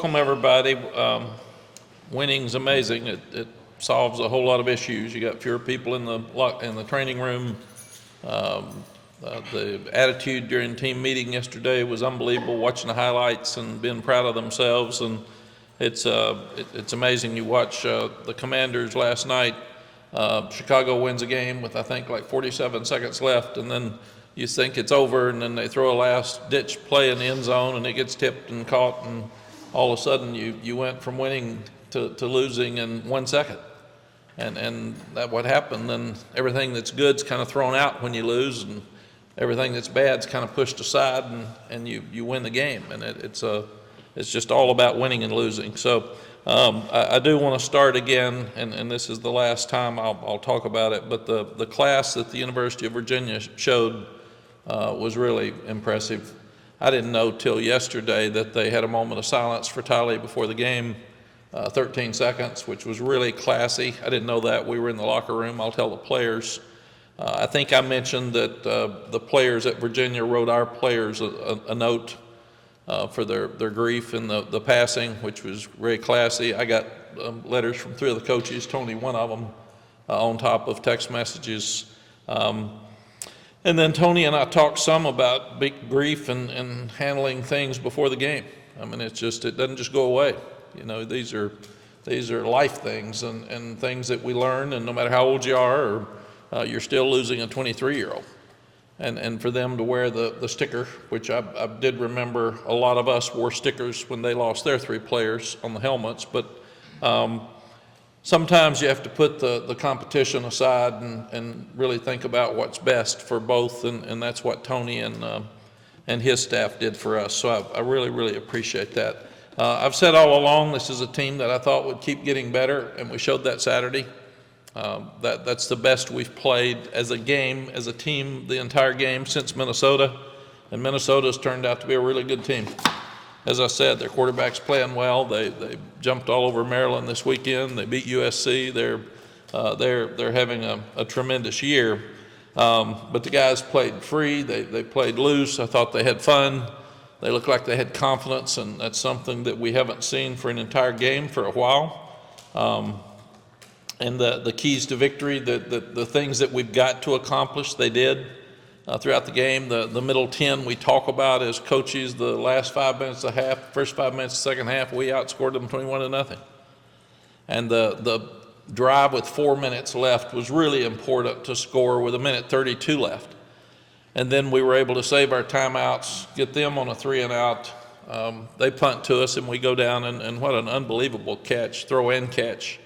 Welcome, everybody. Winning's amazing. It solves a whole lot of issues. You got fewer people in the training room. The attitude during team meeting yesterday was unbelievable. Watching the highlights and being proud of themselves, and it's amazing. You watch the Commanders last night. Chicago wins a game with I think like 47 seconds left, and then you think it's over, and then they throw a last-ditch play in the end zone, and it gets tipped and caught, and all of a sudden you went from winning to losing in 1 second. And that what happened, then everything that's good's kind of thrown out when you lose, and everything that's bad's kind of pushed aside, and you win the game. And it's just all about winning and losing. So I do want to start again, and this is the last time I'll talk about it, but the class that the University of Virginia showed was really impressive. I didn't know till yesterday that they had a moment of silence for Tally before the game, 13 seconds, which was really classy. I didn't know that. We were in the locker room. I'll tell the players. I think I mentioned that the players at Virginia wrote our players a note for their grief in the passing, which was very classy. I got letters from 3 of the coaches, Tony one of them, on top of text messages. And then Tony and I talked some about big grief and handling things before the game. I mean, it doesn't just go away. You know, these are life things and things that we learn, and no matter how old you are, or you're still losing a 23-year-old. And for them to wear the sticker, which I did remember a lot of us wore stickers when they lost their 3 players on the helmets, but sometimes you have to put the competition aside and really think about what's best for both, and that's what Tony and his staff did for us. So I really, really appreciate that. I've said all along this is a team that I thought would keep getting better, and we showed that Saturday. That's the best we've played as a game, as a team, the entire game since Minnesota, and Minnesota's turned out to be a really good team. As I said, their quarterback's playing well. They jumped all over Maryland this weekend. They beat USC. They're having a tremendous year. But the guys played free. They played loose. I thought they had fun. They looked like they had confidence, and that's something that we haven't seen for an entire game for a while. And the keys to victory, the things that we've got to accomplish, they did. Throughout the game, the middle 10 we talk about as coaches, the last 5 minutes of the half, first 5 minutes of the second half, we outscored them 21-0. And the drive with 4 minutes left was really important to score with 1:32 left. And then we were able to save our timeouts, get them on a 3-and-out. They punt to us, and we go down, and what an unbelievable catch, throw-in catch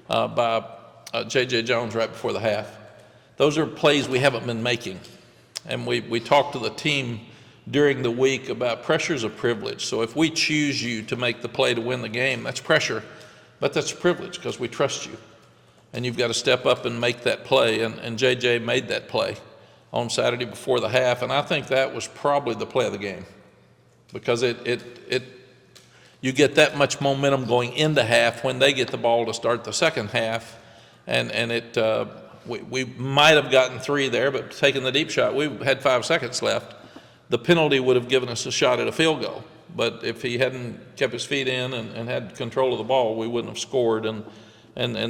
by J.J. Jones right before the half. Those are plays we haven't been making. And we talked to the team during the week about pressure's a privilege. So if we choose you to make the play to win the game, that's pressure, but that's a privilege because we trust you. And you've got to step up and make that play. And JJ made that play on Saturday before the half, and I think that was probably the play of the game because you get that much momentum going into half when they get the ball to start the second half, and we might have gotten 3 there, but taking the deep shot, we had 5 seconds left. The penalty would have given us a shot at a field goal. But if he hadn't kept his feet in and had control of the ball, we wouldn't have scored. And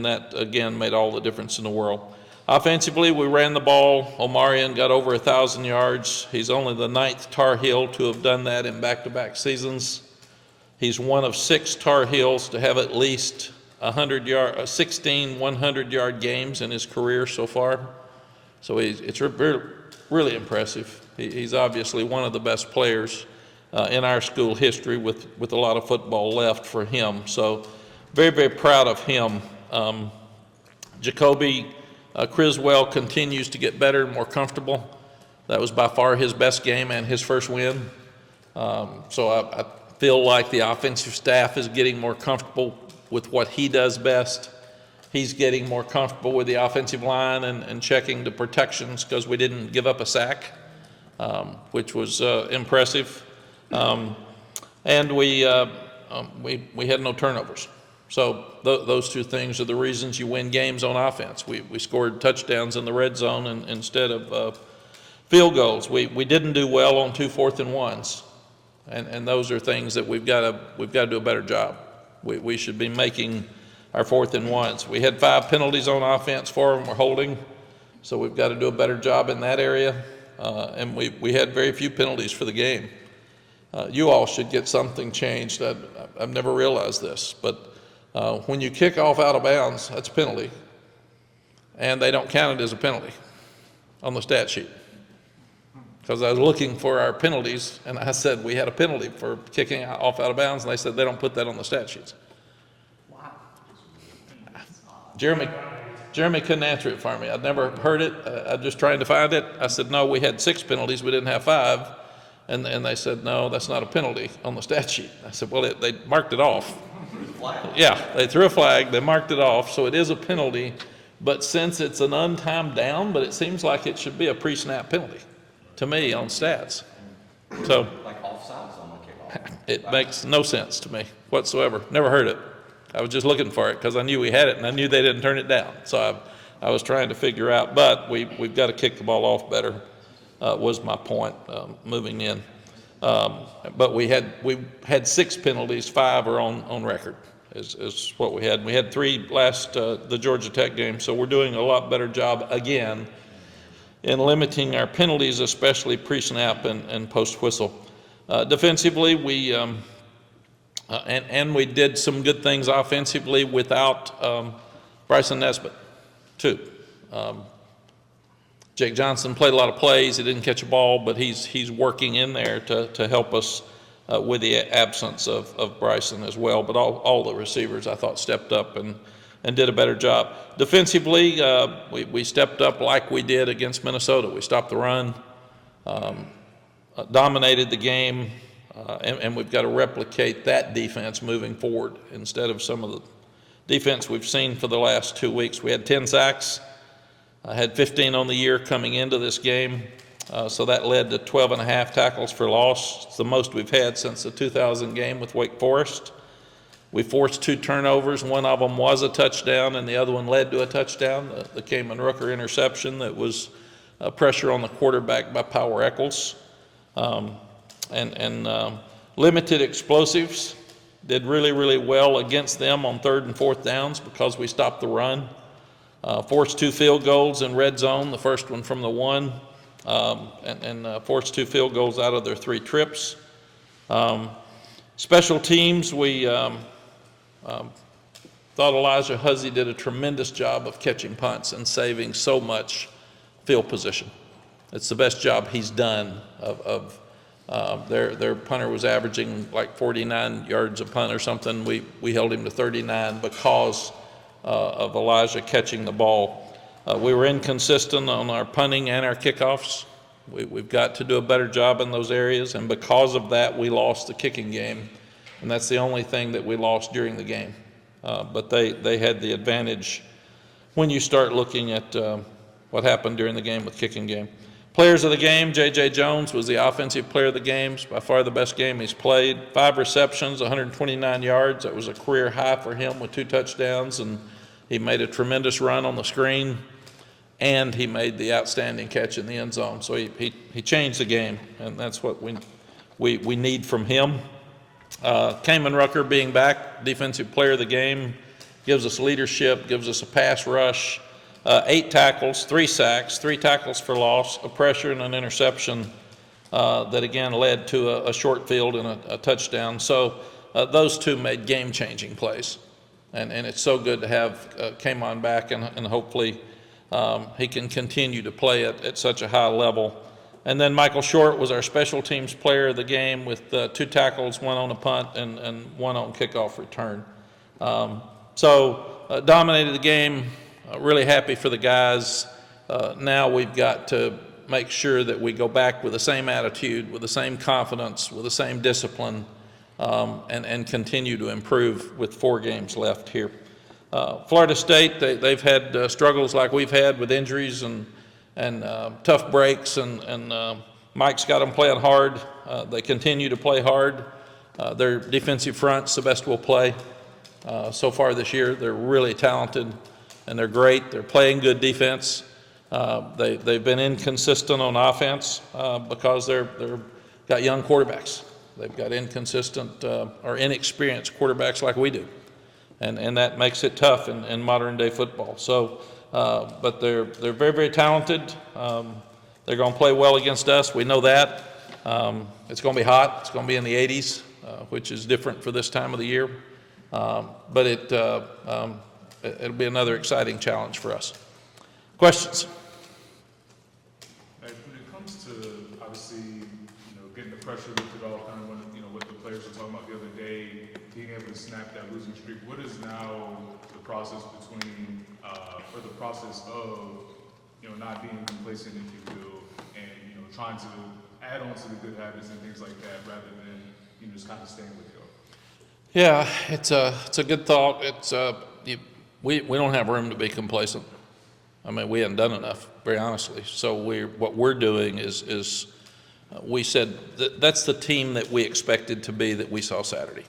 that, again, made all the difference in the world. Offensively, we ran the ball. Omarion got over 1,000 yards. He's only the 9th Tar Heel to have done that in back-to-back seasons. He's one of 6 Tar Heels to have at least 16 100-yard games in his career so far. So it's really impressive. He's obviously one of the best players in our school history with a lot of football left for him. So very, very proud of him. Jacoby Criswell continues to get better and more comfortable. That was by far his best game and his first win. So I feel like the offensive staff is getting more comfortable with what he does best. He's getting more comfortable with the offensive line and checking the protections because we didn't give up a sack, which was impressive. And we had no turnovers. So those 2 things are the reasons you win games on offense. We scored touchdowns in the red zone instead of field goals. We didn't do well on 2 4th and 1s. And those are things that we've got to do a better job. We should be making our 4th and 1s. We had 5 penalties on offense, 4 of them were holding, so we've got to do a better job in that area. And we had very few penalties for the game. You all should get something changed. I've never realized this, but when you kick off out of bounds, that's a penalty, and they don't count it as a penalty on the stat sheet. Because I was looking for our penalties, and I said we had a penalty for kicking off out of bounds, and they said they don't put that on the stat sheets. Wow. Jeremy couldn't answer it for me. I'd never heard it. I'm just trying to find it. I said, no, we had 6 penalties. We didn't have 5. And they said, no, that's not a penalty on the stat sheet. I said, well, they marked it off. Yeah, they threw a flag. They marked it off. So it is a penalty. But since it's an untimed down, but it seems like it should be a pre-snap penalty to me on stats. So Like offsides on the kickoff. it makes no sense to me whatsoever. Never heard it. I was just looking for it because I knew we had it, and I knew they didn't turn it down. So I was trying to figure out, but we've got to kick the ball off better, was my point moving in. But we had 6 penalties, 5 are on record is what we had. We had 3 last the Georgia Tech game, so we're doing a lot better job again in limiting our penalties, especially pre-snap and post-whistle. Defensively, we did some good things offensively without Bryson Nesbitt, too. Jake Johnson played a lot of plays. He didn't catch a ball, but he's working in there to help us with the absence of Bryson as well. But all the receivers, I thought, stepped up and did a better job. Defensively, we stepped up like we did against Minnesota. We stopped the run, dominated the game, and we've got to replicate that defense moving forward instead of some of the defense we've seen for the last 2 weeks. We had 10 sacks. I had 15 on the year coming into this game, so that led to 12.5 tackles for loss. It's the most we've had since the 2000 game with Wake Forest. We forced 2 turnovers. One of them was a touchdown, and the other one led to a touchdown, the Kamen Rooker interception that was pressure on the quarterback by Power Eccles. And limited explosives. Did really, really well against them on 3rd and 4th downs because we stopped the run. Forced 2 field goals in red zone, the first one from the 1, and forced 2 field goals out of their 3 trips. Special teams, we thought Elijah Huzzy did a tremendous job of catching punts and saving so much field position. It's the best job he's done their punter was averaging like 49 yards a punt or something. We held him to 39 because of Elijah catching the ball. We were inconsistent on our punting and our kickoffs. We've got to do a better job in those areas, and because of that, we lost the kicking game, and that's the only thing that we lost during the game. But they had the advantage when you start looking at what happened during the game with kicking game. Players of the game, J.J. Jones was the offensive player of the game, by far the best game he's played. 5 receptions, 129 yards. That was a career high for him with 2 touchdowns, and he made a tremendous run on the screen, and he made the outstanding catch in the end zone. So he changed the game, and that's what we need from him. Kamen Rucker being back, defensive player of the game, gives us leadership, gives us a pass rush. 8 tackles, 3 sacks, 3 tackles for loss, a pressure and an interception that again led to a short field and a touchdown. So those 2 made game-changing plays. And it's so good to have Kamon back, and hopefully he can continue to play at such a high level. And then Michael Short was our special teams player of the game with 2 tackles, 1 on a punt and 1 on kickoff return. So dominated the game. Really happy for the guys. Now we've got to make sure that we go back with the same attitude, with the same confidence, with the same discipline, and continue to improve with 4 games left here. Florida State, they've had struggles like we've had with injuries and tough breaks, and Mike's got them playing hard. They continue to play hard. Their defensive front's the best we'll play so far this year. They're really talented, and they're great. They're playing good defense. They've been inconsistent on offense because they're got young quarterbacks. They've got inconsistent or inexperienced quarterbacks like we do. And that makes it tough in modern day football. So, but they're very, very talented. They're going to play well against us. We know that. It's going to be hot. It's going to be in the 80s, which is different for this time of the year. But it'll be another exciting challenge for us. Questions? When it comes to obviously, getting the pressure lifted off, kind of what the players were talking about the other day, being able to snap that losing streak. What is now the process between, or the process of, not being complacent, if you will, and trying to add on to the good habits and things like that, rather than just kind of staying with you? Yeah, it's a good thought. We don't have room to be complacent. I mean, we haven't done enough, very honestly. So what we're doing is we said that's the team that we expected to be that we saw Saturday.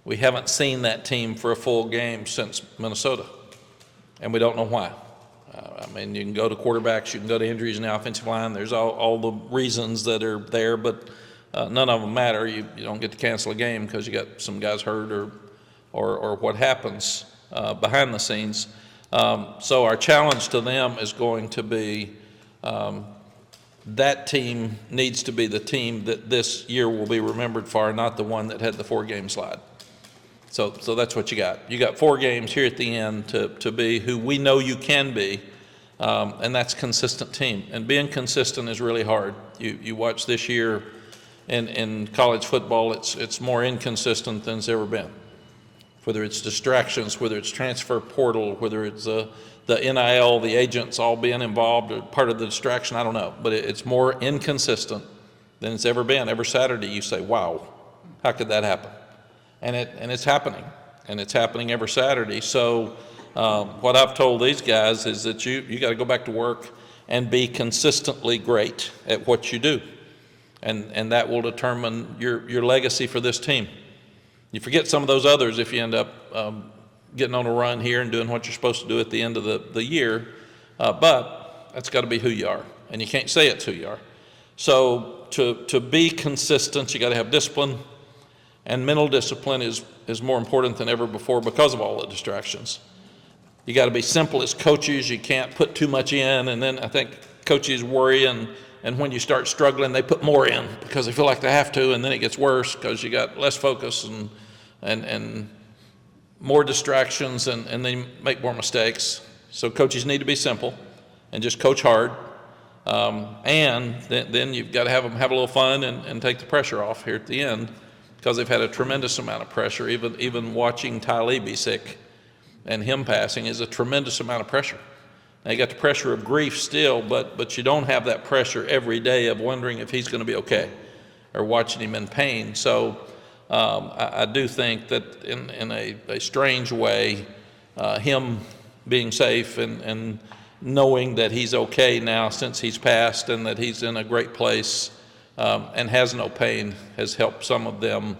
We haven't seen that team for a full game since Minnesota, and we don't know why. I mean, you can go to quarterbacks, you can go to injuries in the offensive line. There's all the reasons that are there, but none of them matter. You don't get to cancel a game because you got some guys hurt or what happens behind the scenes. So our challenge to them is going to be that team needs to be the team that this year will be remembered for, not the one that had the 4-game slide. So that's what you got. You got 4 games here at the end to be who we know you can be, and that's consistent team. And being consistent is really hard. You watch this year in college football, it's more inconsistent than it's ever been. Whether it's distractions, whether it's transfer portal, whether it's the NIL, the agents all being involved or part of the distraction, I don't know. But it's more inconsistent than it's ever been. Every Saturday you say, wow, how could that happen? And it's happening. And it's happening every Saturday. So what I've told these guys is that you got to go back to work and be consistently great at what you do. And that will determine your legacy for this team. You forget some of those others if you end up getting on a run here and doing what you're supposed to do at the end of the year, but that's got to be who you are, and you can't say it's who you are. So to be consistent, you got to have discipline, and mental discipline is more important than ever before because of all the distractions. You got to be simple as coaches. You can't put too much in, and then I think coaches worry, and when you start struggling, they put more in because they feel like they have to, and then it gets worse because you got less focus and more distractions, and they make more mistakes. So coaches need to be simple and just coach hard, and then you've got to have them have a little fun and take the pressure off here at the end because they've had a tremendous amount of pressure. Even watching Tylee be sick and him passing is a tremendous amount of pressure. Now you got the pressure of grief still, but you don't have that pressure every day of wondering if he's going to be okay or watching him in pain. So I do think that in a strange way, him being safe and knowing that he's okay now since he's passed and that he's in a great place and has no pain has helped some of them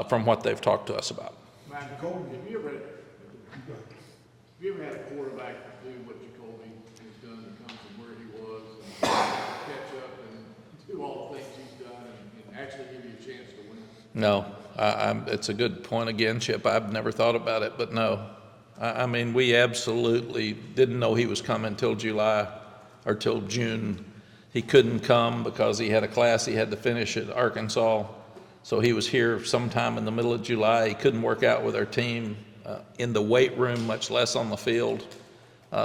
from what they've talked to us about. Matt, Jacoby, have you ever had a quarterback do what Jacoby has done to come from where he was and catch up and do all the things he's done and actually give you a chance to win? No, it's a good point again, Chip. I've never thought about it, but no. I mean, we absolutely didn't know he was coming till July or till June. He couldn't come because he had a class he had to finish at Arkansas. So he was here sometime in the middle of July. He couldn't work out with our team in the weight room, much less on the field.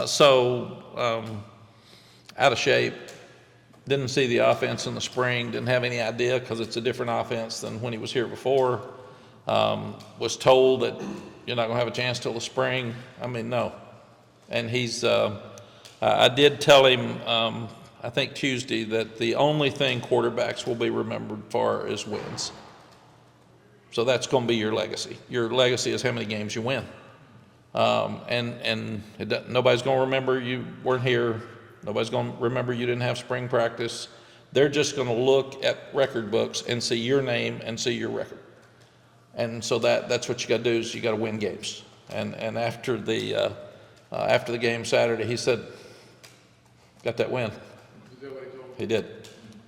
So out of shape. Didn't see the offense in the spring, didn't have any idea because it's a different offense than when he was here before. Was told that you're not going to have a chance till the spring. I mean, no. And I did tell him, I think Tuesday, that the only thing quarterbacks will be remembered for is wins. So that's going to be your legacy. Your legacy is how many games you win. Nobody's going to remember you weren't here. Nobody's going to remember you didn't have spring practice. They're just going to look at record books and see your name and see your record. And so that's what you got to do is you got to win games. And after the game Saturday, he said, "Got that win." Is that what he told me? He did.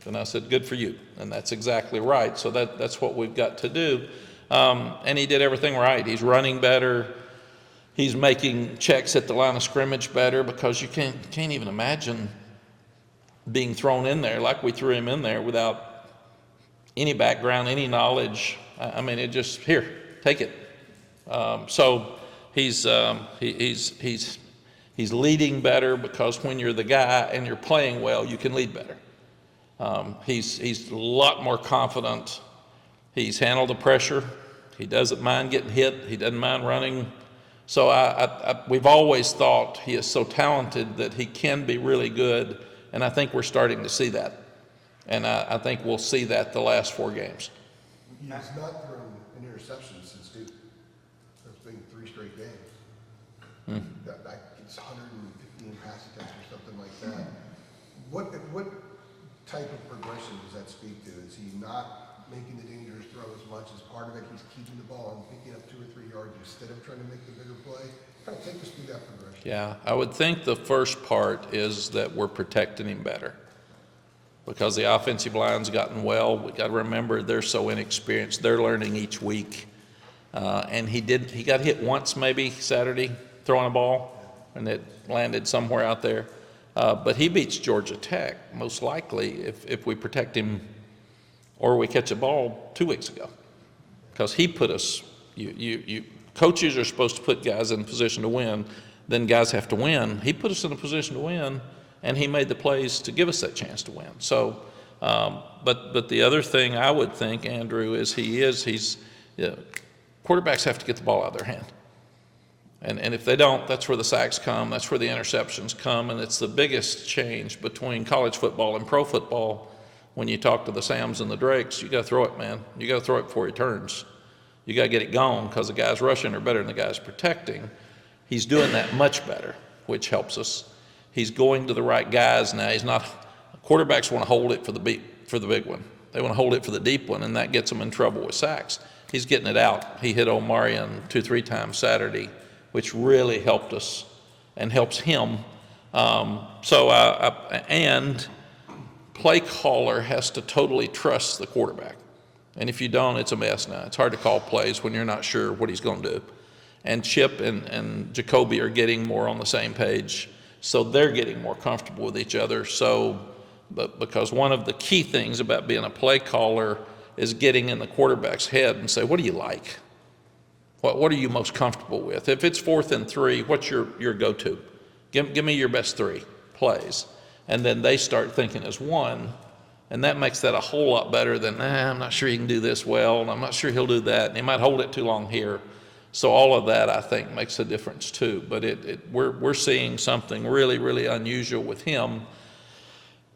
And I said, good for you. And that's exactly right. So that's what we've got to do. And he did everything right. He's running better. He's making checks at the line of scrimmage better, because you can't even imagine being thrown in there like we threw him in there without any background, any knowledge. I mean, it just, here, take it. So he's leading better, because when you're the guy and you're playing well, you can lead better. He's a lot more confident. He's handled the pressure. He doesn't mind getting hit. He doesn't mind running. So we've always thought he is so talented that he can be really good, and I think we're starting to see that. And I think we'll see that the last 4 games. He has not thrown an interception since Duke. It's been 3 straight games. It's 115 pass attempts or something like that. What type of progression does that speak to? Is he not making the dangerous throw as much? As part of it, he's keeping the ball and picking up 2 or 3 yards instead of trying to make the bigger play? Kind of take us through that progression. Yeah, I would think the first part is that we're protecting him better, because the offensive line's gotten well. We got to remember, they're so inexperienced. They're learning each week. And he got hit once maybe Saturday throwing a ball, and it landed somewhere out there. But he beats Georgia Tech most likely if we protect him, or we catch a ball 2 weeks ago, because he put us. Coaches are supposed to put guys in a position to win. Then guys have to win. He put us in a position to win, and he made the plays to give us that chance to win. So, but the other thing I would think, Andrew, is quarterbacks have to get the ball out of their hand. And if they don't, that's where the sacks come, that's where the interceptions come, and it's the biggest change between college football and pro football. When you talk to the Sams and the Drakes, you got to throw it, man. You got to throw it before he turns. You got to get it gone, because the guys rushing are better than the guys protecting. He's doing that much better, which helps us. He's going to the right guys now. Quarterbacks want to hold it for the big one. They want to hold it for the deep one, and that gets them in trouble with sacks. He's getting it out. He hit Omarion 2-3 times Saturday, which really helped us and helps him. And play caller has to totally trust the quarterback. And if you don't, it's a mess now. It's hard to call plays when you're not sure what he's going to do. And Chip and Jacoby are getting more on the same page, so they're getting more comfortable with each other. But because one of the key things about being a play caller is getting in the quarterback's head and say, what do you like? What are you most comfortable with? If it's 4th and 3, what's your go-to? Give me your best 3 plays. And then they start thinking as one, and that makes that a whole lot better than, I'm not sure he can do this well, and I'm not sure he'll do that, and he might hold it too long here. So all of that, I think, makes a difference too. But we're seeing something really, really unusual with him.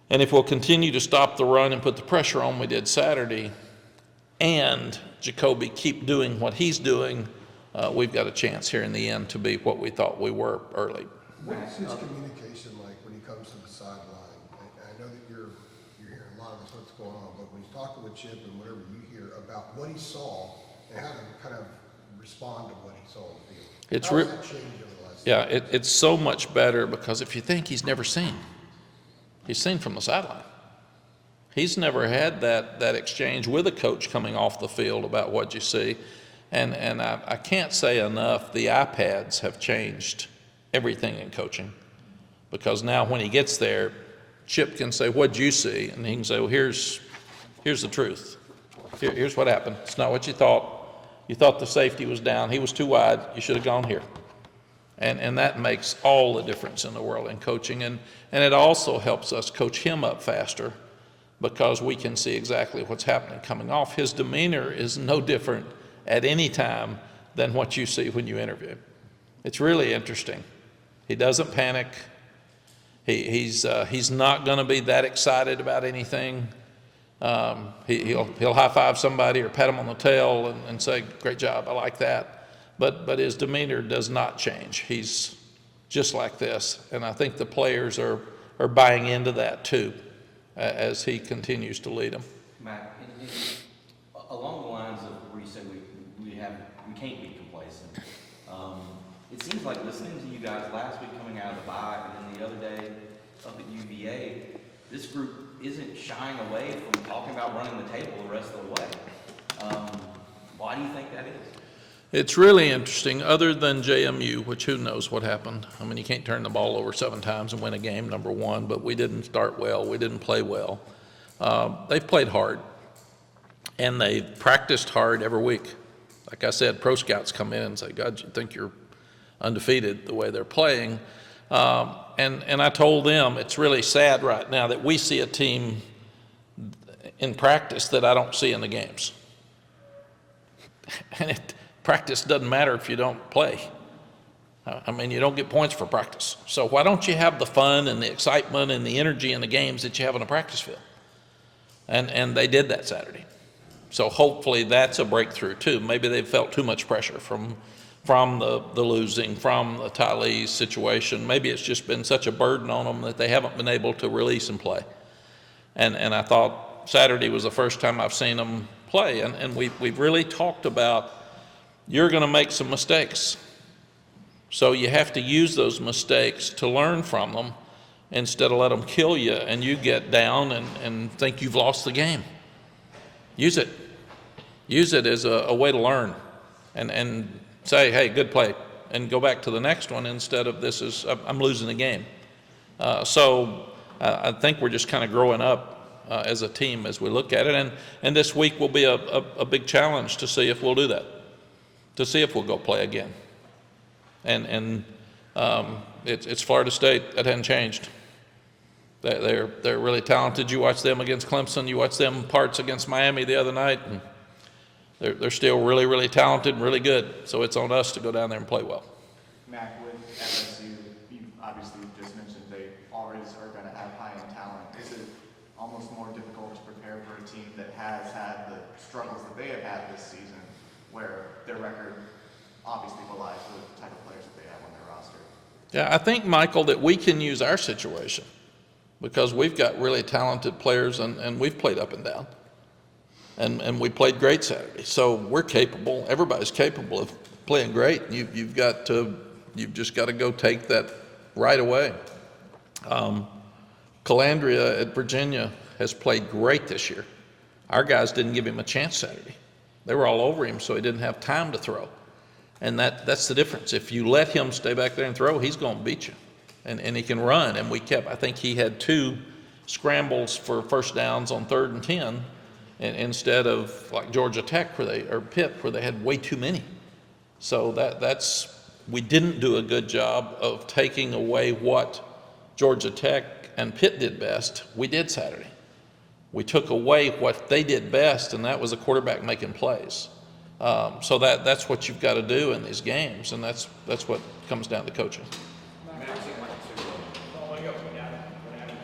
And if we'll continue to stop the run and put the pressure on we did Saturday, and Jacoby keep doing what he's doing, we've got a chance here in the end to be what we thought we were early. What's his communication like when he comes to the sideline? I know that you're hearing a lot of this, what's going on, but when he's talking with Chip and whatever you hear about what he saw and how to kind of respond to what he saw on the field. How has that changed over the last Yeah, it's so much better, because if you think he's never seen from the sideline. He's never had that exchange with a coach coming off the field about what you see. And I can't say enough, the iPads have changed everything in coaching, because now when he gets there, Chip can say, what'd you see? And he can say, well, here's the truth. Here's what happened. It's not what you thought. You thought the safety was down. He was too wide. You should have gone here. And that makes all the difference in the world in coaching. And it also helps us coach him up faster, because we can see exactly what's happening coming off. His demeanor is no different at any time than what you see when you interview. It's really interesting. He doesn't panic. He's not going to be that excited about anything. He'll high five somebody or pat him on the tail and say, great job, I like that. But his demeanor does not change. He's just like this. And I think the players are buying into that too, as he continues to lead them. Matt, along the lines of where you said we can't be complacent, it seems like listening to you guys last week coming out of the bye and then the other day up at UVA, this group isn't shying away from talking about running the table the rest of the way. Why do you think that is? It's really interesting, other than JMU, which who knows what happened. I mean, you can't turn the ball over 7 times and win a game, number one, but we didn't start well. We didn't play well. They've played hard, and they've practiced hard every week. Like I said, pro scouts come in and say, God, you think you're undefeated the way they're playing? And I told them it's really sad right now that we see a team in practice that I don't see in the games. And practice doesn't matter if you don't play. I mean, you don't get points for practice. So why don't you have the fun and the excitement and the energy in the games that you have in a practice field? And they did that Saturday. So hopefully that's a breakthrough too. Maybe they felt too much pressure from the losing, from the Tylee situation. Maybe it's just been such a burden on them that they haven't been able to release and play. And I thought Saturday was the first time I've seen them play. And we've really talked about, you're going to make some mistakes. So you have to use those mistakes to learn from them instead of let them kill you and you get down and think you've lost the game. Use it. Use it as a way to learn and say, hey, good play, and go back to the next one instead of I'm losing the game. So I think we're just kind of growing up as a team as we look at it. And this week will be a big challenge to see if we'll do that, to see if we'll go play again. And it's Florida State. That hadn't changed. They're really talented. You watch them against Clemson. You watch them parts against Miami the other night. And they're still really, really talented and really good. So it's on us to go down there and play well. Mack, with FSU, you obviously just mentioned they always are going to have high-end talent. Is it almost more difficult to prepare for a team that has had the struggles that they have had this season, where their record obviously belies the type of players that they have on their roster? Yeah, I think, Michael, that we can use our situation because we've got really talented players and we've played up and down. And we played great Saturday. So we're capable, everybody's capable of playing great. You've just got to go take that right away. Calandria at Virginia has played great this year. Our guys didn't give him a chance Saturday. They were all over him, so he didn't have time to throw. And that's the difference. If you let him stay back there and throw, he's going to beat you. And he can run. And I think he had 2 scrambles for first downs on 3rd and 10 instead of like Georgia Tech or Pitt where they had way too many. So we didn't do a good job of taking away what Georgia Tech and Pitt did best. We did Saturday. We took away what they did best, and that was a quarterback making plays. So that's what you've got to do in these games, and that's what comes down to coaching. Following up what Adam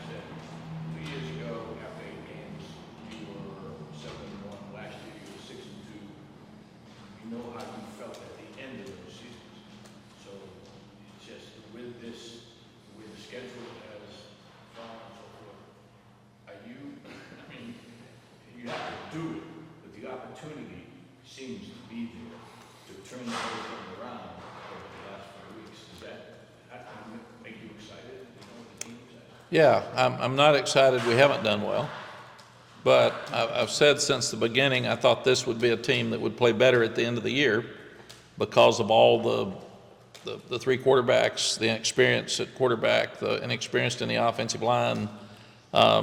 said, 2 years ago, after 8 games, you were 7-1. Last year, you were 6-2. You know how you felt at the end of those seasons. So it's just with the schedule has gone and so forth, you have to do it, but the opportunity seems to be there to turn the whole thing around over the last 4 weeks. Does that make you excited? The team excited? Yeah, I'm not excited we haven't done well, but I've said since the beginning I thought this would be a team that would play better at the end of the year because of all the 3 quarterbacks, the inexperience at quarterback, the inexperienced in the offensive line,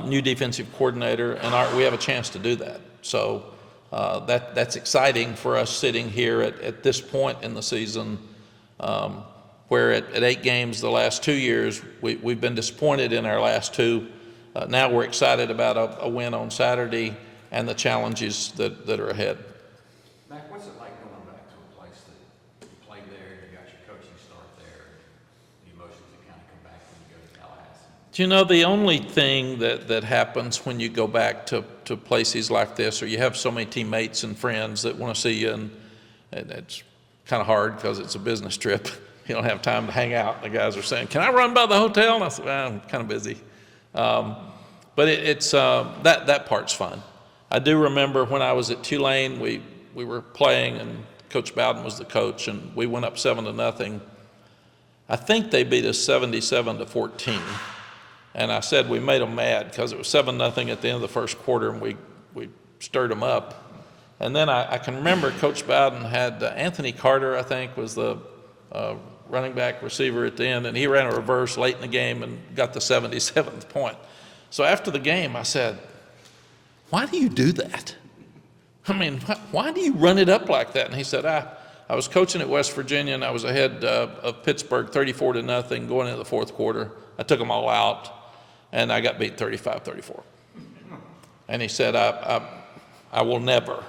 new defensive coordinator, and we have a chance to do that. So that's exciting for us sitting here at this point in the season, where at 8 games the last 2 years, we've been disappointed in our last 2. Now we're excited about a win on Saturday and the challenges that are ahead. Mack, what's it like going back to a place that you played there, you got your coaching start there, the emotions that kind of come back when you go to Tallahassee? Do you know, the only thing that happens when you go back to places like this, or you have so many teammates and friends that want to see you, and it's kind of hard because it's a business trip. You don't have time to hang out. The guys are saying, can I run by the hotel? And I said, well, I'm kind of busy. But it's that part's fun. I do remember when I was at Tulane, we were playing, and Coach Bowden was the coach, and we went up 7-0. I think they beat us 77-14. And I said we made them mad because it was 7-0 at the end of the first quarter, and we stirred them up. And then I can remember Coach Bowden had Anthony Carter, I think, was the running back receiver at the end, and he ran a reverse late in the game and got the 77th point. So after the game, I said, why do you do that? I mean, why do you run it up like that? And he said, I was coaching at West Virginia, and I was ahead of Pittsburgh 34-0 going into the fourth quarter. I took them all out, and I got beat 35-34. And he said, I will never,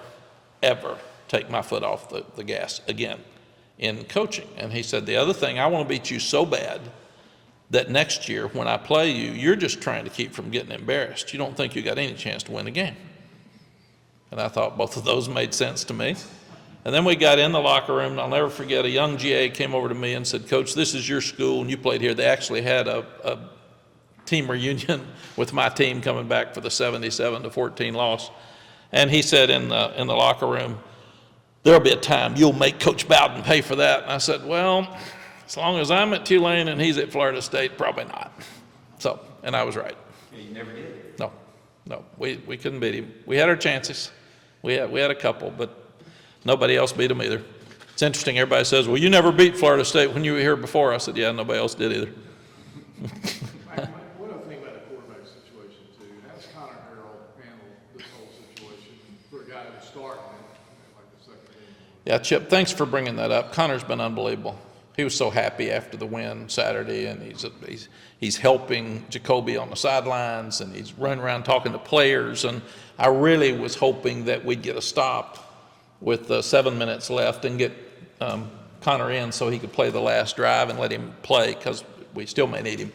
ever take my foot off the gas again in coaching. And he said, the other thing, I want to beat you so bad that next year when I play you, you're just trying to keep from getting embarrassed. You don't think you got any chance to win the game. And I thought both of those made sense to me. And then we got in the locker room, and I'll never forget, a young GA came over to me and said, Coach, this is your school, and you played here. They actually had a team reunion with my team coming back for the 77-14 loss. And he said in the locker room, there'll be a time you'll make Coach Bowden pay for that. And I said, well, as long as I'm at Tulane and he's at Florida State, probably not. So, and I was right. Yeah, you never did. No, we couldn't beat him. We had our chances. We had a couple, but nobody else beat him either. It's interesting, everybody says, well, you never beat Florida State when you were here before. I said, yeah, nobody else did either. Mike, what other thing about the quarterback situation too? How's Connor Harrell handle this whole situation for a guy who's starting like the second game? Yeah, Chip, thanks for bringing that up. Connor's been unbelievable. He was so happy after the win Saturday, and he's helping Jacoby on the sidelines, and he's running around talking to players. And I really was hoping that we'd get a stop with 7 minutes left and get Connor in so he could play the last drive and let him play, because we still may need him.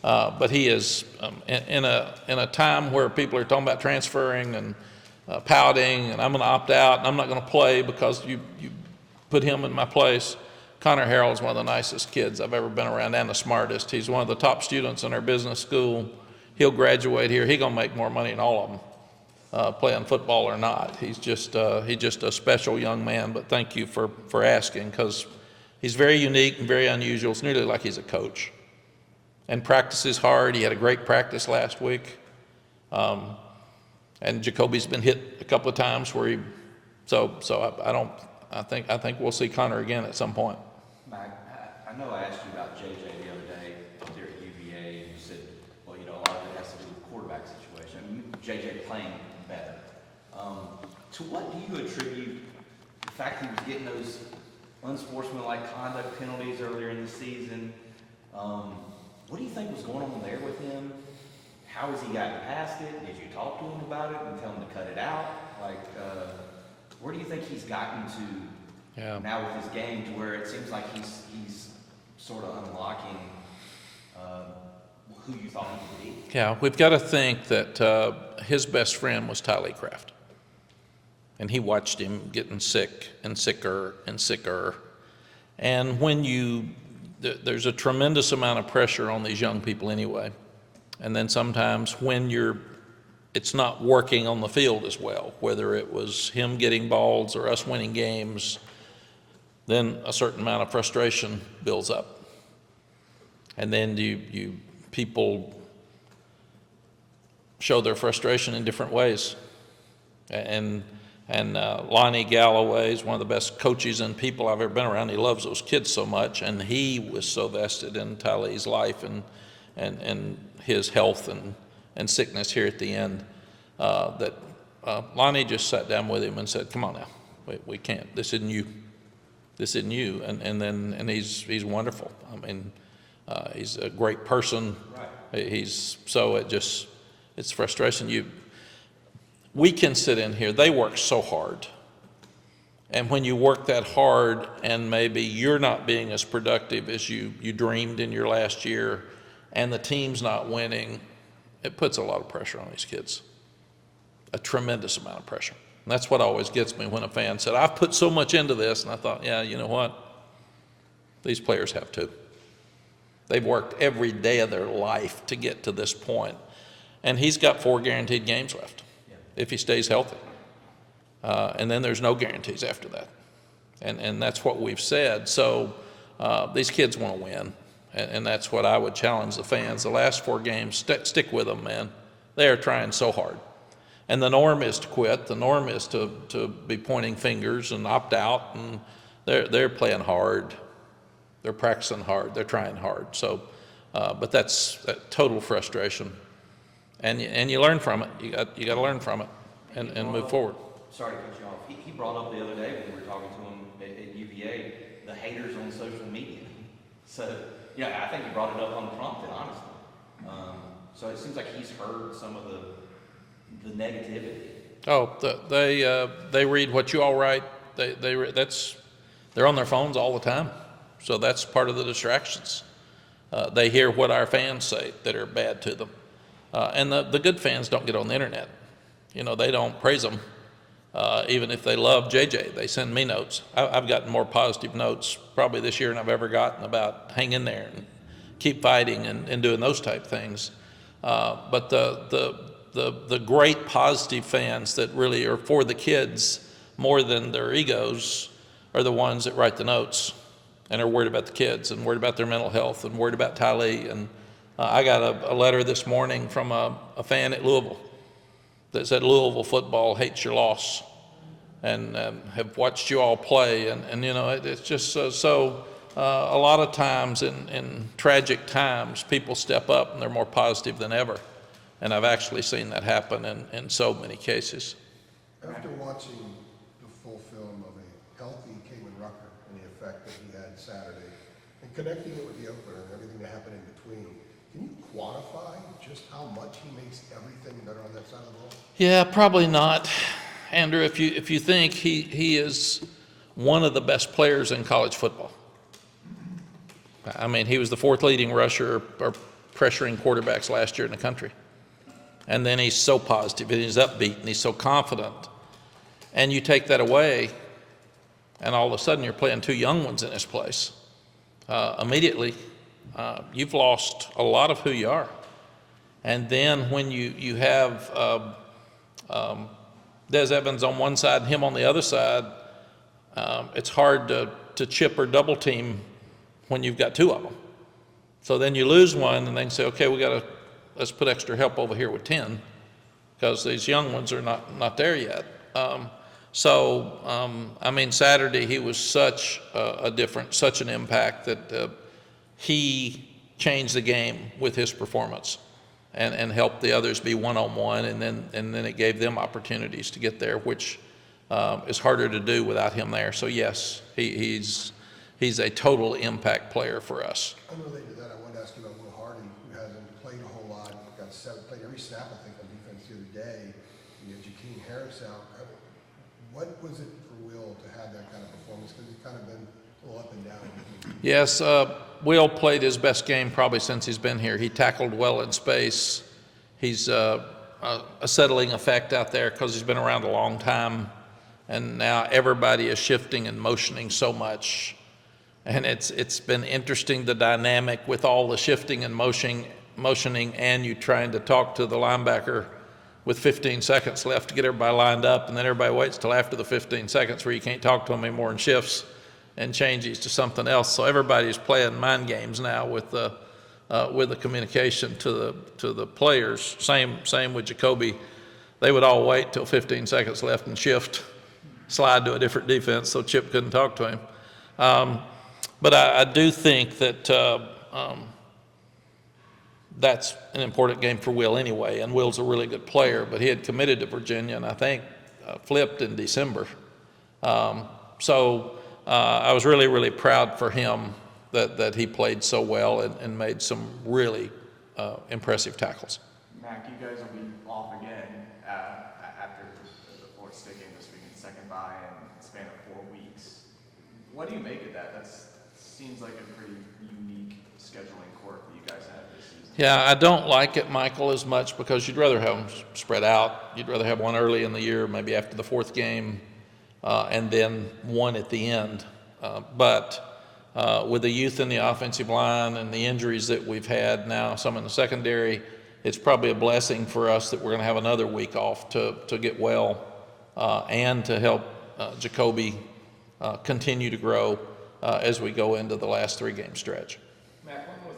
But he is in a time where people are talking about transferring and pouting, and I'm going to opt out, and I'm not going to play because you put him in my place. Connor Harrell is one of the nicest kids I've ever been around, and the smartest. He's one of the top students in our business school. He'll graduate here. He's going to make more money than all of them, playing football or not. He's just a special young man, but thank you for asking, because he's very unique and very unusual. It's nearly like he's a coach. And practices hard. He had a great practice last week. And Jacoby's been hit a couple of times where I think we'll see Connor again at some point. Mack, I know I asked you about JJ the other day there at UVA, and you said, well, a lot of it has to do with the quarterback situation. I mean, JJ playing better. To what do you attribute the fact he was getting those unsportsmanlike conduct penalties earlier in the season? What do you think was going on there with him? How has he gotten past it? Did you talk to him about it and tell him to cut it out? Where do you think he's gotten to now with his game, to where it seems like he's sort of unlocking who you thought he could be? Yeah, we've got to think that his best friend was Tylee Craft. And he watched him getting sick and sicker and sicker. And there's a tremendous amount of pressure on these young people anyway. And then sometimes when it's not working on the field as well, whether it was him getting balls or us winning games, then a certain amount of frustration builds up. And then people show their frustration in different ways. And Lonnie Galloway is one of the best coaches and people I've ever been around. He loves those kids so much, and he was so vested in Tylee's life and his health and sickness here at the end, that Lonnie just sat down with him and said, come on now, we can't, this isn't you. And he's wonderful. I mean, he's a great person. Right. It's frustration. We can sit in here, they work so hard. And when you work that hard and maybe you're not being as productive as you dreamed in your last year, and the team's not winning, it puts a lot of pressure on these kids, a tremendous amount of pressure. And that's what always gets me when a fan said, I've put so much into this. And I thought, yeah, you know what? These players have too. They've worked every day of their life to get to this point. And he's got 4 guaranteed games left if he stays healthy. And then there's no guarantees after that. And that's what we've said. So these kids want to win. And that's what I would challenge the fans. The last 4 games, stick with them, man. They are trying so hard. And the norm is to quit. The norm is to be pointing fingers and opt out. And they're playing hard. They're practicing hard. They're trying hard. So, but that's that total frustration. And you learn from it. You got to learn from it and move forward. Sorry to cut you off. He brought up the other day when we were talking to him at UVA, the haters on social media. So, yeah, I think he brought it up unprompted, honestly. So it seems like he's heard some of the negativity. Oh, they read what you all write. They're on their phones all the time. So that's part of the distractions. They hear what our fans say that are bad to them. And the good fans don't get on the internet. You know, they don't praise them. Even if they love JJ, they send me notes. I've gotten more positive notes probably this year than I've ever gotten about hang in there and keep fighting and doing those type things. But the great positive fans that really are for the kids more than their egos are the ones that write the notes and are worried about the kids and worried about their mental health and worried about Tylee. And I got a letter this morning from a fan at Louisville that said Louisville football hates your loss and have watched you all play. And you know, it's just a lot of times in tragic times, people step up and they're more positive than ever. And I've actually seen that happen in so many cases. After watching the full film of a healthy Cayman Rucker and the effect that he had Saturday, and connecting it with the opener and everything that happened in between, can you quantify just how much he makes everything better on that side of the ball? Yeah, probably not. Andrew, if you think he is one of the best players in college football. I mean, he was the 4th leading rusher or pressuring quarterbacks last year in the country. And then he's so positive and he's upbeat and he's so confident. And you take that away and all of a sudden you're playing 2 young ones in this place. Immediately, you've lost a lot of who you are. And then when you have Des Evans on one side and him on the other side, it's hard to chip or double team when you've got 2 of them. So then you lose one and then say, okay, let's put extra help over here with 10 because these young ones are not there yet. I mean, Saturday he was such such an impact that he changed the game with his performance and helped the others be one-on-one, and then it gave them opportunities to get there, which is harder to do without him there. So yes, he's a total impact player for us. Unrelated to that, I wanted to ask you about Will Hardy, who hasn't played a whole lot, played every snap, I think, on defense the other day. You had Jakeem Harris out. What was it for Will to have that kind of performance? Because he's kind of been a little up and down. Yes, Will played his best game probably since he's been here. He tackled well in space. He's a settling effect out there because he's been around a long time. And now everybody is shifting and motioning so much. And it's been interesting, the dynamic with all the shifting and motioning and you trying to talk to the linebacker with 15 seconds left to get everybody lined up, and then everybody waits till after the 15 seconds where you can't talk to them anymore and shifts and changes to something else. So everybody's playing mind games now with the communication to the players. Same with Jacoby. They would all wait till 15 seconds left and shift, slide to a different defense so Chip couldn't talk to him. But I do think that that's an important game for Will anyway, and Will's a really good player, but he had committed to Virginia and I think flipped in December. So I was really, really proud for him that he played so well and made some really impressive tackles. Mack, you guys will be off again after the Florida State game this week and second bye in a span of 4 weeks. What do you make of that? That seems like a pretty unique scheduling quirk that you guys have this season. Yeah, I don't like it, Michael, as much because you'd rather have them spread out. You'd rather have one early in the year, maybe after the 4th game, and then one at the end. But with the youth in the offensive line and the injuries that we've had now, some in the secondary, it's probably a blessing for us that we're going to have another week off to get well and to help Jacoby continue to grow as we go into the last 3-game stretch. Matt, when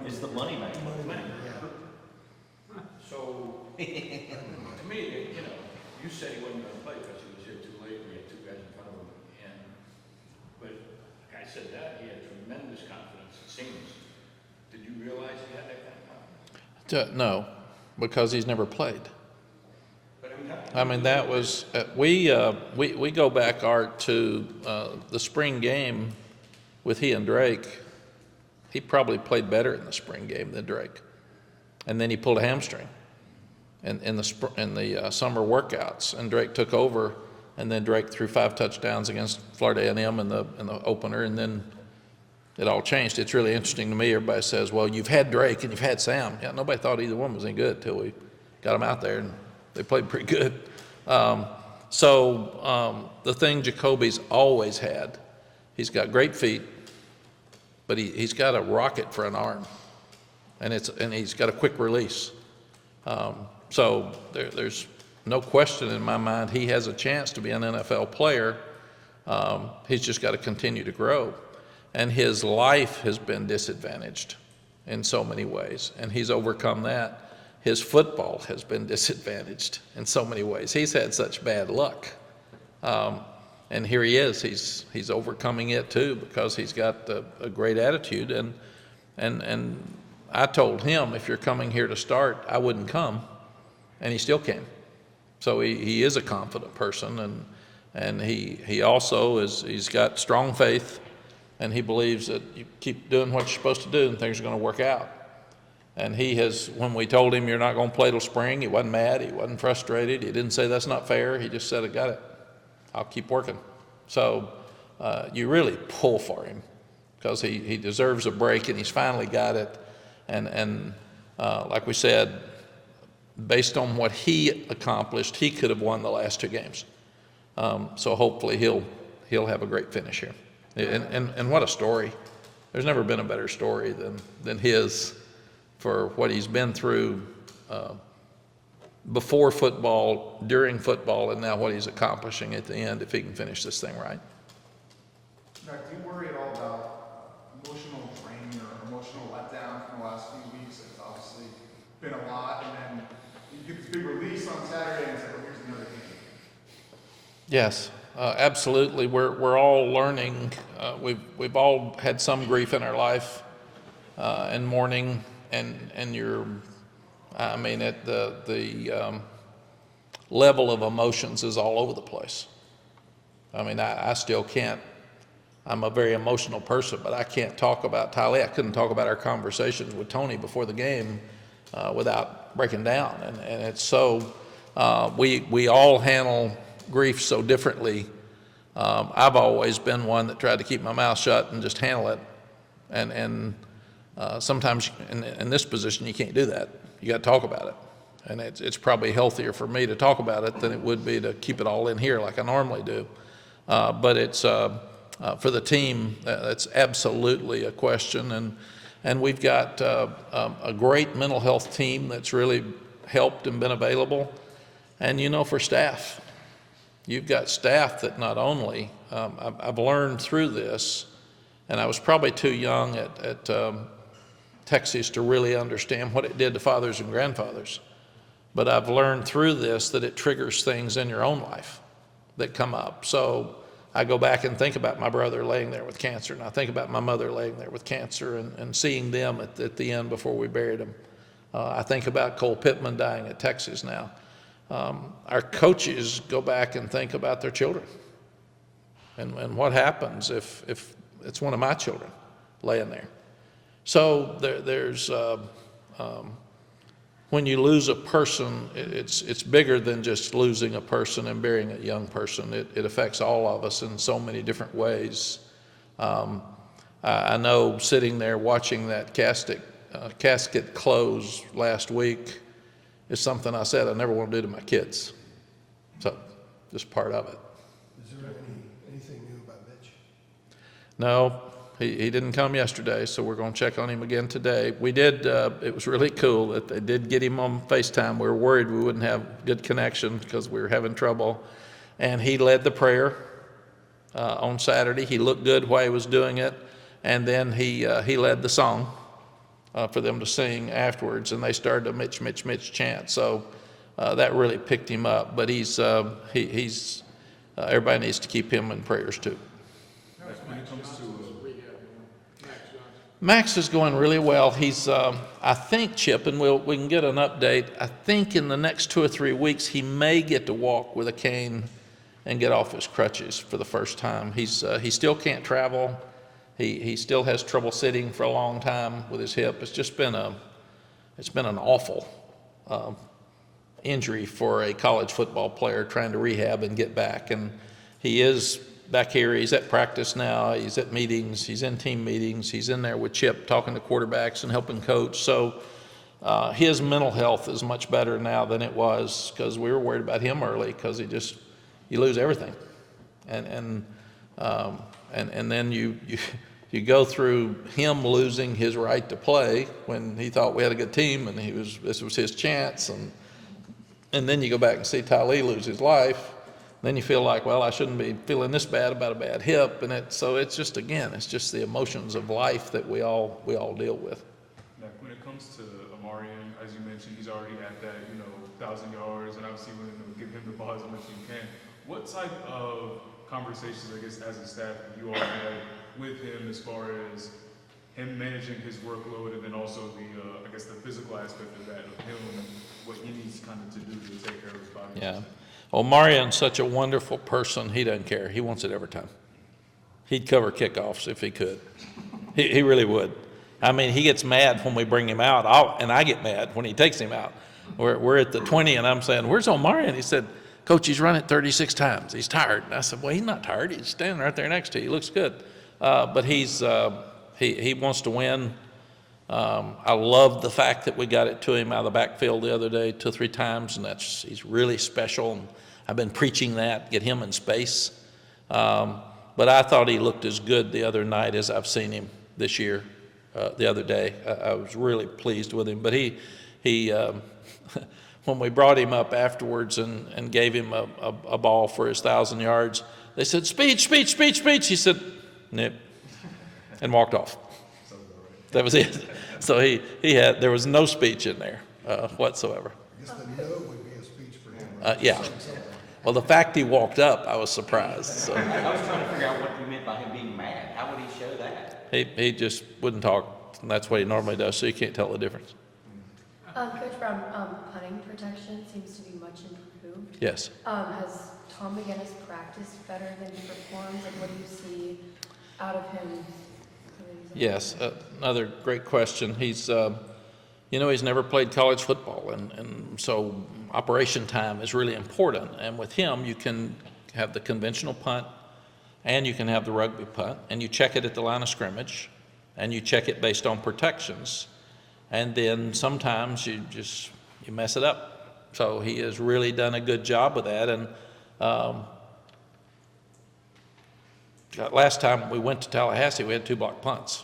It's the money maker. So, to me, you know, you said he wasn't gonna play because he was here too late, we had two guys in front of him, but like I said that, he had tremendous confidence, it seems. Did you realize he had that kind of confidence? No, because he's never played. But I mean, I mean, that was, we go back, Art, to the spring game with he and Drake. He probably played better in the spring game than Drake. And then he pulled a hamstring in the summer workouts, and Drake took over, and then Drake threw 5 touchdowns against Florida A&M in the opener, and then it all changed. It's really interesting to me. Everybody says, well, you've had Drake and you've had Sam. Yeah, nobody thought either one was any good until we got them out there, and they played pretty good. The thing Jacoby's always had, he's got great feet, but he's got a rocket for an arm, and he's got a quick release. So there's no question in my mind he has a chance to be an NFL player. He's just got to continue to grow. And his life has been disadvantaged in so many ways, and he's overcome that. His football has been disadvantaged in so many ways. He's had such bad luck. And here he is. He's overcoming it too, because he's got a great attitude. And I told him, if you're coming here to start, I wouldn't come. And he still came. So he is a confident person, and he also he's got strong faith, and he believes that you keep doing what you're supposed to do and things are going to work out. And he has, when we told him you're not going to play till spring, he wasn't mad, he wasn't frustrated, he didn't say that's not fair, he just said, I got it, I'll keep working. So you really pull for him, because he deserves a break, and he's finally got it. And like we said, based on what he accomplished, he could have won the last 2 games. So hopefully he'll have a great finish here. And what a story. There's never been a better story than his, for what he's been through before football, during football, and now what he's accomplishing at the end, if he can finish this thing right. Mack, do you worry at all about emotional drain or emotional letdown from the last few weeks? It's obviously been a lot, and then you get this big release on Saturday, and it's like, oh, here's another game. Yes, absolutely. We're all learning. We've all had some grief in our life, and mourning, and you're, I mean, at the level of emotions is all over the place. I mean, I still can't. I'm a very emotional person, but I can't talk about Tylee. I couldn't talk about our conversations with Tony before the game without breaking down. And it's so, we all handle grief so differently. I've always been one that tried to keep my mouth shut and just handle it. And sometimes in this position, you can't do that. You got to talk about it. And it's probably healthier for me to talk about it than it would be to keep it all in here like I normally do. But it's, for the team, that's absolutely a question. And we've got a great mental health team that's really helped and been available. And, you know, for staff, you've got staff that not only, I've learned through this, and I was probably too young at Texas to really understand what it did to fathers and grandfathers. But I've learned through this that it triggers things in your own life that come up. So I go back and think about my brother laying there with cancer, and I think about my mother laying there with cancer, and seeing them at the end before we buried them. I think about Cole Pittman dying at Texas now. Our coaches go back and think about their children, and what happens if it's one of my children laying there. So there's when you lose a person, it's bigger than just losing a person and burying a young person. It affects all of us in so many different ways. I know sitting there watching that casket close last week is something I said I never want to do to my kids. So just part of it. Is there anything new about Mitch? No, he didn't come yesterday, so we're going to check on him again today. We did, it was really cool that they did get him on FaceTime. We were worried we wouldn't have good connection because we were having trouble. And he led the prayer on Saturday. He looked good while he was doing it. And then he led the song. for them to sing afterwards, and they started a Mitch, Mitch, Mitch chant. So that really picked him up. But he's everybody needs to keep him in prayers too. When it comes to Max is going really well. He's, I think, Chip, and we can get an update. I think in the next 2 or 3 weeks he may get to walk with a cane and get off his crutches for the first time. He still can't travel. He still has trouble sitting for a long time with his hip. It's just been an awful injury for a college football player trying to rehab and get back. And he is back here. He's at practice now. He's at meetings. He's in team meetings. He's in there with Chip talking to quarterbacks and helping coach. So his mental health is much better now than it was, because we were worried about him early, because you lose everything. And then you go through him losing his right to play when he thought we had a good team and this was his chance, and then you go back and see Tylee lose his life. Then you feel like, well, I shouldn't be feeling this bad about a bad hip, and so it's just the emotions of life that we all deal with. Now, when it comes to Amarian, as you mentioned, he's already at that 1,000 yards, and obviously you want to give him the ball as much as you can. What type of conversations, I guess, as a staff, you all had with him as far as him managing his workload, and then also the physical aspect of that, of him and what he needs kind of to do to take care of his body? Yeah. Well, Marian's such a wonderful person. He doesn't care. He wants it every time. He'd cover kickoffs if he could. He really would. I mean, he gets mad when we bring him out, and I get mad when he takes him out. We're at the 20, and I'm saying, "Where's Omarion?" He said, "Coach, he's run it 36 times. He's tired." And I said, "Well, he's not tired. He's standing right there next to you. He looks good." But he wants to win. I love the fact that we got it to him out of the backfield the other day 2 or 3 times, and he's really special. And I've been preaching that, get him in space. But I thought he looked as good the other night as I've seen him this year, the other day. I was really pleased with him. But he when we brought him up afterwards and gave him a ball for his 1,000 yards, they said, "Speech, speech, speech, speech." He said, "Nip," and walked off. That was it. So there was no speech in there whatsoever. I guess the no would be a speech for him, right? Yeah. Well, the fact he walked up, I was surprised. So I was trying to figure out what you meant by him being mad. How would he show that? he just wouldn't talk, and that's what he normally does, so you can't tell the difference. Coach Brown, punting protection seems to be much improved. Yes. Has Tom McGinnis practiced better than he performs, and what do you see out of him? Yes, another great question. He's never played college football, and so operation time is really important. And with him, you can have the conventional punt, and you can have the rugby punt, and you check it at the line of scrimmage, and you check it based on protections. And then sometimes you mess it up. So he has really done a good job with that. And last time we went to Tallahassee, we had 2 block punts.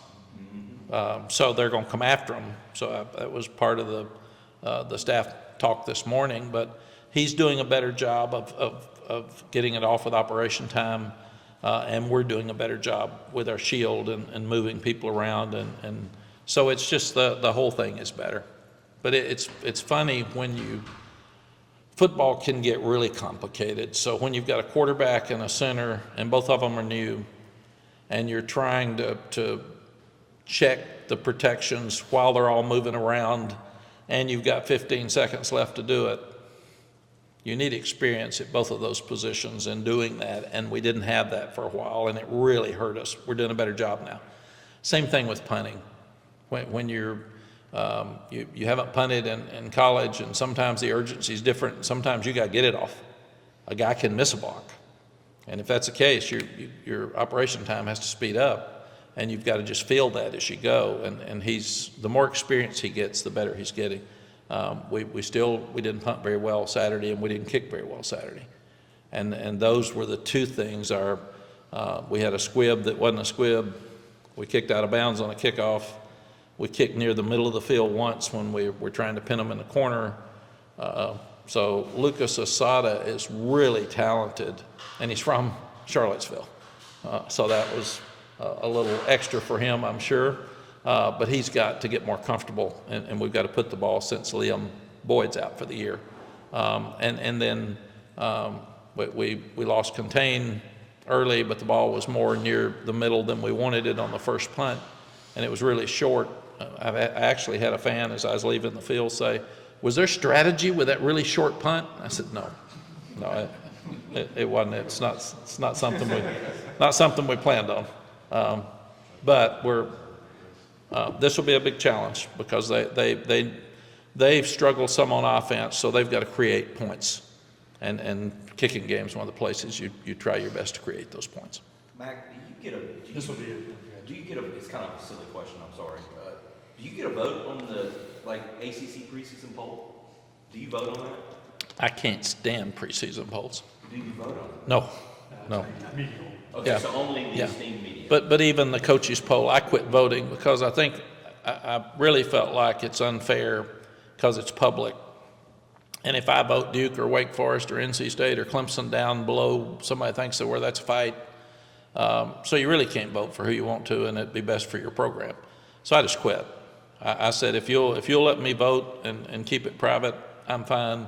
So they're going to come after him. So that was part of the staff talk this morning. But he's doing a better job of getting it off with operation time. And we're doing a better job with our shield and moving people around. And so it's just the whole thing is better. But it's funny when football can get really complicated. So when you've got a quarterback and a center, and both of them are new, and you're trying to check the protections while they're all moving around, and you've got 15 seconds left to do it, you need experience at both of those positions in doing that, and we didn't have that for a while, and it really hurt us. We're doing a better job now. Same thing with punting. When you haven't punted in college, and sometimes the urgency is different. Sometimes you got to get it off. A guy can miss a block, and if that's the case, your operation time has to speed up, and you've got to just feel that as you go. And the more experience he gets, the better he's getting. We didn't punt very well Saturday, and we didn't kick very well Saturday, and those were the 2 things. We had a squib that wasn't a squib. We kicked out of bounds on a kickoff. We kicked near the middle of the field once when we were trying to pin them in the corner. So Lucas Asada is really talented, and he's from Charlottesville. So that was a little extra for him, I'm sure. but he's got to get more comfortable, and we've got to put the ball since Liam Boyd's out for the year. And then we lost contain early, but the ball was more near the middle than we wanted it on the first punt, and it was really short. I actually had a fan, as I was leaving the field, say, "Was there strategy with that really short punt?" I said, no, it wasn't. It's not something we planned on. But this will be a big challenge because they've struggled some on offense, so they've got to create points. And kicking game is one of the places you try your best to create those points. Mac, do you get a, it's kind of a silly question, I'm sorry. Do you get a vote on the, ACC preseason poll? Do you vote on that? I can't stand preseason polls. Do you vote on it? No. Okay, Yeah. so only the Yeah. esteemed media. But even the coaches poll, I quit voting because I think I really felt like it's unfair because it's public. And if I vote Duke or Wake Forest or NC State or Clemson down below, somebody thinks that that's a fight. So you really can't vote for who you want to, and it'd be best for your program. So I just quit. I said, if you'll let me vote and keep it private, I'm fine.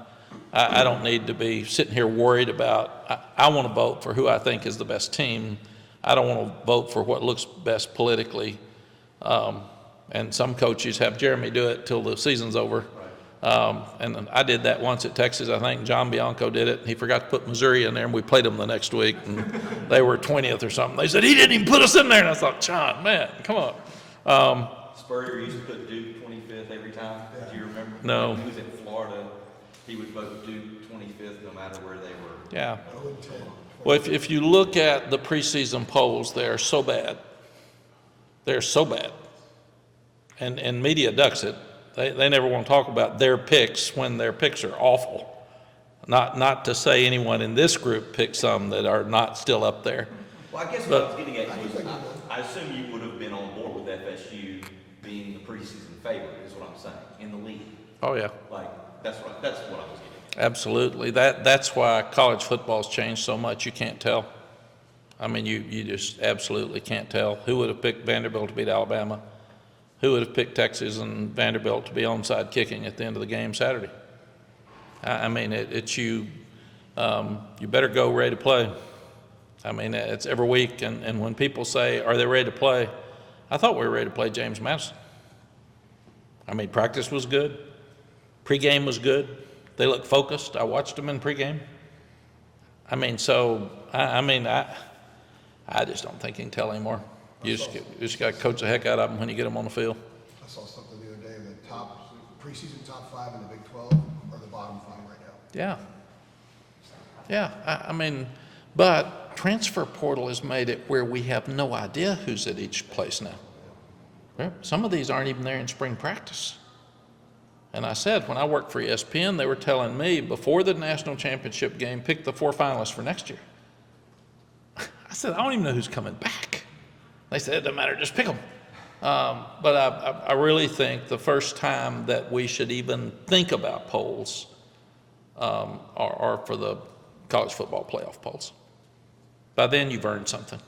I don't need to be sitting here worried about, I want to vote for who I think is the best team. I don't want to vote for what looks best politically. And some coaches have Jeremy do it till the season's over. And I did that once at Texas. I think John Bianco did it. He forgot to put Missouri in there, and we played them the next week, and they were 20th or something. They said, he didn't even put us in there. And I thought, John, man, come on. Spurrier used to put Duke 25th every time. Do you remember? No. When he was in Florida, he would vote Duke 25th no matter where they were. Yeah. Well, if you look at the preseason polls, they're so bad. They're so bad. And media ducks it. They never want to talk about their picks when their picks are awful. Not to say anyone in this group picked some that are not still up there. Well, I guess what I was getting at was, I assume you would have been on board with FSU being the preseason favorite, is what I'm saying, in the league. Oh, yeah. That's what I was getting at. Absolutely. That's why college football's changed so much. You can't tell. I mean, you just absolutely can't tell. Who would have picked Vanderbilt to beat Alabama? Who would have picked Texas and Vanderbilt to be onside kicking at the end of the game Saturday? I mean, it's you. You better go ready to play. I mean, it's every week. And when people say, are they ready to play? I thought we were ready to play James Madison. I mean, practice was good. Pregame was good. They looked focused. I watched them in pregame. I mean, so, I just don't think you can tell anymore. You just got to coach the heck out of them when you get them on the field. I saw something the other day, the preseason top 5 in the Big 12 are the bottom 5 right now. Yeah. I mean, but transfer portal has made it where we have no idea who's at each place now. Some of these aren't even there in spring practice. And I said, when I worked for ESPN, they were telling me before the national championship game, pick the 4 finalists for next year. I said, I don't even know who's coming back. They said, it doesn't matter, just pick them. But I really think the first time that we should even think about polls are for the college football playoff polls. By then, you've earned something.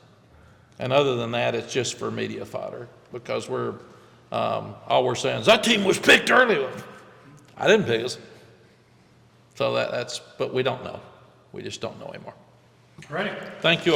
And other than that, it's just for media fodder because all we're saying is that team was picked early. I didn't pick us. So but we don't know. We just don't know anymore. Right. Thank you.